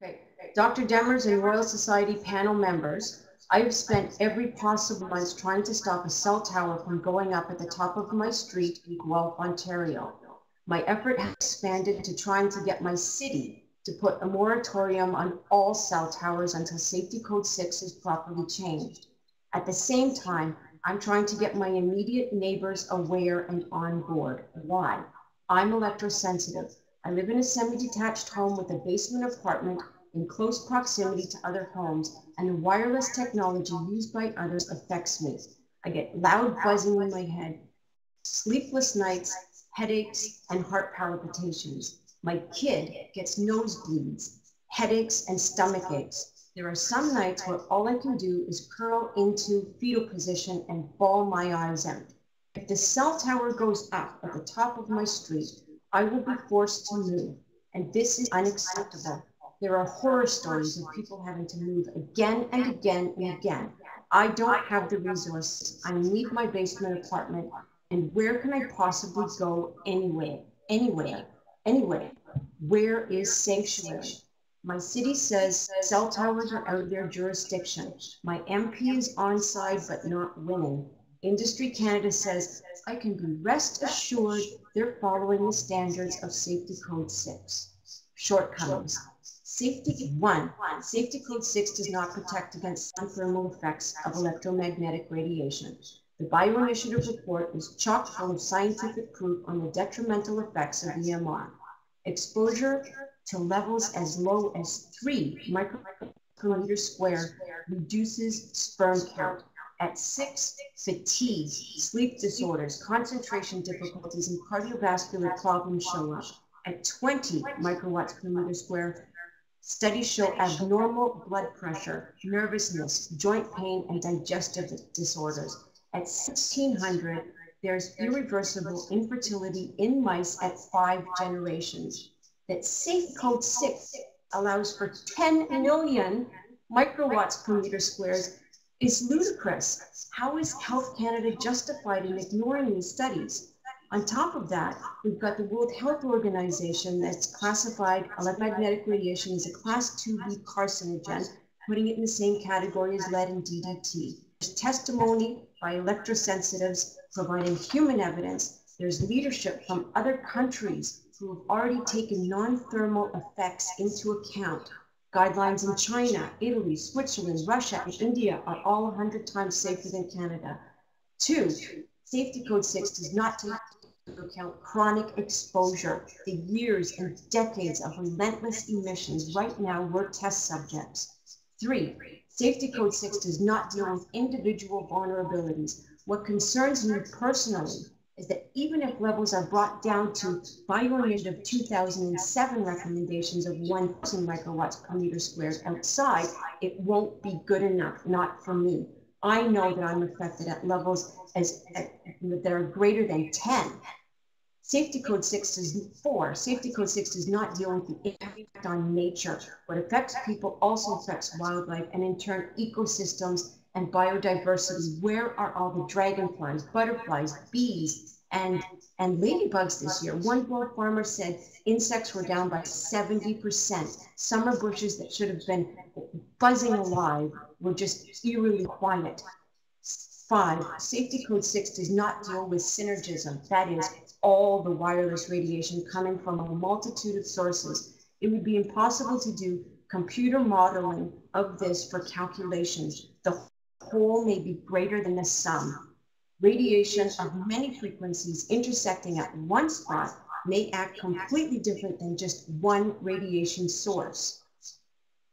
Okay. Dr. Demers and Royal Society panel members, I have spent every possible month trying to stop a cell tower from going up at the top of my street in Guelph, Ontario. My effort has expanded to trying to get my city to put a moratorium on all cell towers until Safety Code 6 is properly changed. At the same time, I'm trying to get my immediate neighbors aware and on board. Why? I'm electrosensitive. I live in a semi-detached home with a basement apartment in close proximity to other homes, and the wireless technology used by others affects me. I get loud buzzing in my head, sleepless nights, headaches, and heart palpitations. My kid gets nosebleeds, headaches, and stomach aches. There are some nights where all I can do is curl into fetal position and bawl my eyes out. If the cell tower goes up at the top of my street, I will be forced to move, and this is unacceptable. There are horror stories of people having to move again and again and again. I don't have the resources. I need my basement apartment, and where can I possibly go anyway? Anyway, where is sanctuary? My city says cell towers are out of their jurisdiction. My MP is on side but not winning. Industry Canada says I can be rest assured they're following the standards of Safety Code 6. Shortcomings. Safety Code 6 does not protect against thermal effects of electromagnetic radiation. The Bioinitiative report is chock full of scientific proof on the detrimental effects of EMR. Exposure to levels as low as 3 micrograms per meter square reduces sperm count. At 6, fatigue, sleep disorders, concentration difficulties, and cardiovascular problems show up. At 20 microwatts per meter square, studies show abnormal blood pressure, nervousness, joint pain, and digestive disorders. At 1600, there's irreversible infertility in mice at 5 generations. That Safe Code 6 allows for 10 million microwatts per meter squares is ludicrous. How is Health Canada justified in ignoring these studies? On top of that, we've got the World Health Organization that's classified electromagnetic radiation as a class 2B carcinogen, putting it in the same category as lead and DDT. There's testimony by electrosensitives providing human evidence. There's leadership from other countries who have already taken non-thermal effects into account. Guidelines in China, Italy, Switzerland, Russia, and India are all 100 times safer than Canada. 2, Safety Code 6 does not take into account chronic exposure, the years and decades of relentless emissions. Right now, we're test subjects. 3, Safety Code 6 does not deal with individual vulnerabilities. What concerns me personally is that even if levels are brought down to Bioinitiative 2007 recommendations of 1,000 microwatts per meter squared outside, it won't be good enough, not for me. I know that I'm affected at levels that are greater than 10. Safety Code 6 does not deal with the impact on nature. What affects people also affects wildlife and in turn ecosystems and biodiversity. Where are all the dragonflies, butterflies, bees, and ladybugs this year? One Guelph farmer said insects were down by 70%. Summer bushes that should have been buzzing alive were just eerily quiet. 5, Safety Code 6 does not deal with synergism, that is, all the wireless radiation coming from a multitude of sources. It would be impossible to do computer modeling of this for calculations. The whole may be greater than the sum. Radiation of many frequencies intersecting at one spot may act completely different than just one radiation source.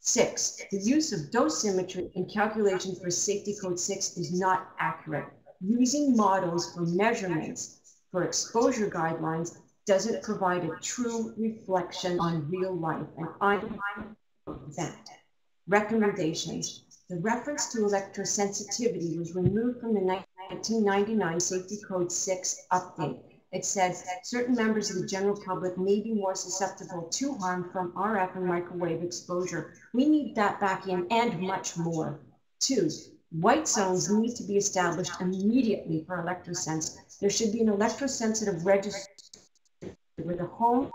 6, the use of dosimetry in calculations for Safety Code 6 is not accurate. Using models for measurements for exposure guidelines doesn't provide a true reflection on real life, and I'm that. Recommendations. The reference to electrosensitivity was removed from the 1999 Safety Code 6 update. It said certain members of the general public may be more susceptible to harm from RF and microwave exposure. We need that back in and much more. 2, white zones need to be established immediately for electrosense. There should be an electrosensitive registry where the home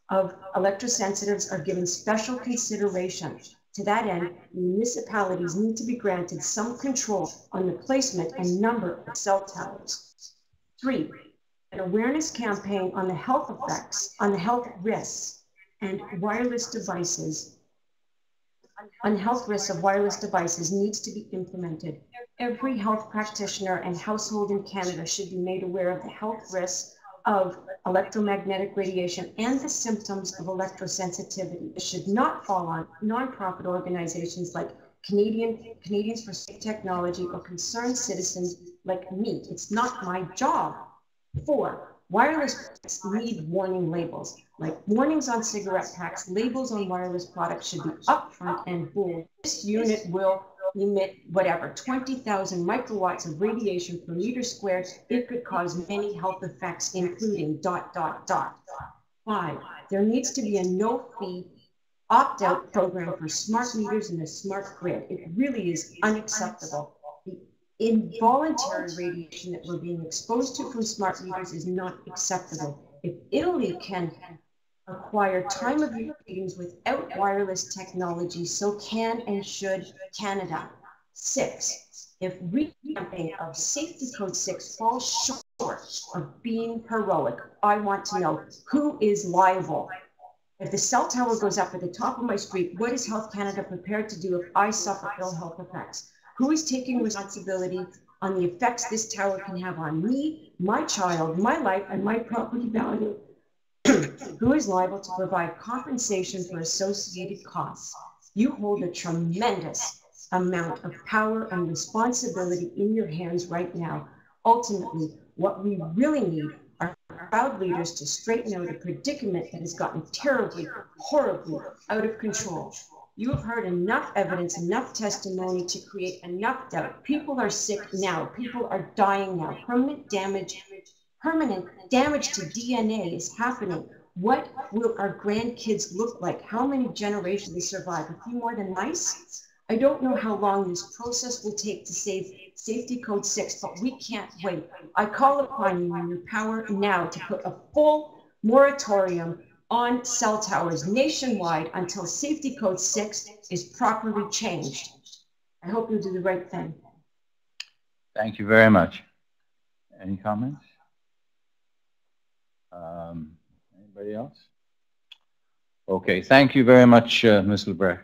of electrosensitives are given special consideration. To that end, municipalities need to be granted some control on the placement and number of cell towers. 3, an awareness campaign on the health effects, on the health risks and wireless devices, on health risks of wireless devices needs to be implemented. Every health practitioner and household in Canada should be made aware of the health risks of electromagnetic radiation and the symptoms of electrosensitivity. It should not fall on nonprofit organizations like Canadians for Safe Technology or concerned citizens like me. It's not my job. 4, wireless products need warning labels. Like warnings on cigarette packs, labels on wireless products should be upfront and bold. This unit will emit whatever, 20,000 microwatts of radiation per meter squared. It could cause many health effects, including ... 5, there needs to be a no-fee opt-out program for smart meters and the smart grid. It really is unacceptable. The involuntary radiation that we're being exposed to from smart meters is not acceptable. If Italy can acquire time of use readings without wireless technology, so can and should Canada. 6, if revamping of Safety Code 6 falls short of being heroic, I want to know who is liable. If the cell tower goes up at the top of my street, what is Health Canada prepared to do if I suffer ill health effects? Who is taking responsibility on the effects this tower can have on me, my child, my life, and my property value? Who is liable to provide compensation for associated costs? You hold a tremendous amount of power and responsibility in your hands right now. Ultimately, what we really need are proud leaders to straighten out a predicament that has gotten terribly, horribly out of control. You have heard enough evidence, enough testimony to create enough doubt. People are sick now. People are dying now. Permanent damage to DNA is happening. What will our grandkids look like? How many generations will they survive? A few more than mice? I don't know how long this process will take to save Safety Code 6, but we can't wait. I call upon you in your power now to put a full moratorium on cell towers nationwide until Safety Code 6 is properly changed. I hope you'll do the right thing. Thank you very much. Any comments? Anybody else? Okay, thank you very much, Ms. Lebrecht.